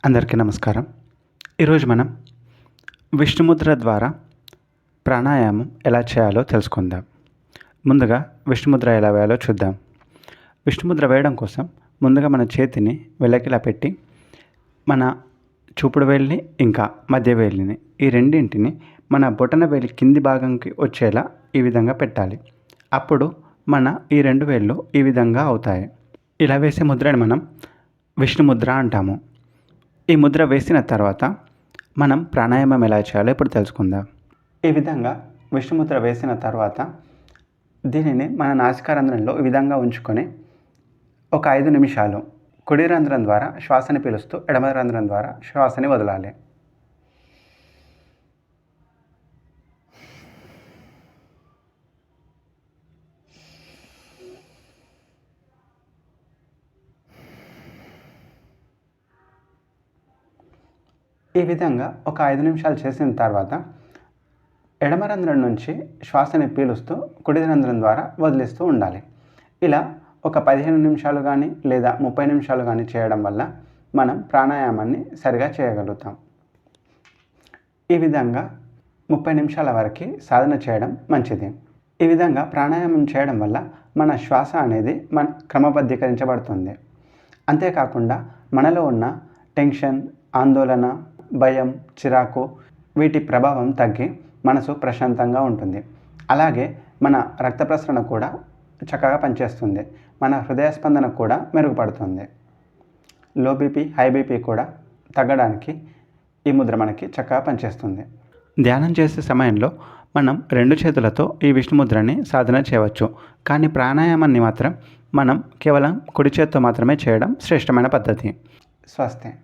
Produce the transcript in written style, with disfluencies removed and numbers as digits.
అందరికీ నమస్కారం. ఈరోజు మనం విష్ణుముద్ర ద్వారా ప్రాణాయామం ఎలా చేయాలో తెలుసుకుందాం. ముందుగా విష్ణుముద్ర ఎలా వేయాలో చూద్దాం. విష్ణుముద్ర వేయడం కోసం ముందుగా మన చేతిని వెల్లకిలా పెట్టి మన చూపుడు వేలిని ఇంకా మధ్య వేలిని ఈ రెండింటిని మన బొటన వేలి కింది భాగంకి వచ్చేలా ఈ విధంగా పెట్టాలి. అప్పుడు మన ఈ రెండు వేళ్ళు ఈ విధంగా అవుతాయి. ఇలా వేసే ముద్రని మనం విష్ణుముద్ర అంటాము. ఈ ముద్ర వేసిన తర్వాత మనం ప్రాణాయామం ఎలా చేయాలో ఇప్పుడు తెలుసుకుందాం. ఈ విధంగా విష్ణుముద్ర వేసిన తర్వాత దీనిని మన నాసికారంధ్రంలో ఈ విధంగా ఉంచుకొని ఒక 5 నిమిషాలు కుడి రంధ్రం ద్వారా శ్వాసని పీలుస్తూ ఎడమ రంధ్రం ద్వారా శ్వాసని వదలాలి. ఈ విధంగా ఒక 5 నిమిషాలు చేసిన తర్వాత ఎడమ రంధ్రం నుంచి శ్వాసని పీలుస్తూ కుడి రంధ్రం ద్వారా వదిలిస్తూ ఉండాలి. ఇలా ఒక 15 నిమిషాలు కానీ లేదా 30 నిమిషాలు కానీ చేయడం వల్ల మనం ప్రాణాయామాన్ని సరిగా చేయగలుగుతాం. ఈ విధంగా 30 నిమిషాల వరకు సాధన చేయడం మంచిది. ఈ విధంగా ప్రాణాయామం చేయడం వల్ల మన శ్వాస అనేది క్రమబద్ధీకరించబడుతుంది. అంతేకాకుండా మనలో ఉన్న టెన్షన్, ఆందోళన, భయం, చిరాకు వీటి ప్రభావం తగ్గి మనసు ప్రశాంతంగా ఉంటుంది. అలాగే మన రక్త ప్రసరణ కూడా చక్కగా పనిచేస్తుంది. మన హృదయ స్పందన కూడా మెరుగుపడుతుంది. లో బీపీ, హై బీపీ కూడా తగ్గడానికి ఈ ముద్ర మనకి చక్కగా పనిచేస్తుంది. ధ్యానం చేసే సమయంలో మనం 2 చేతులతో ఈ విష్ణుముద్రని సాధన చేయవచ్చు. కానీ ప్రాణాయామాన్ని మాత్రం మనం కేవలం కుడి చేత్తో మాత్రమే చేయడం శ్రేష్టమైన పద్ధతి. స్వస్తి.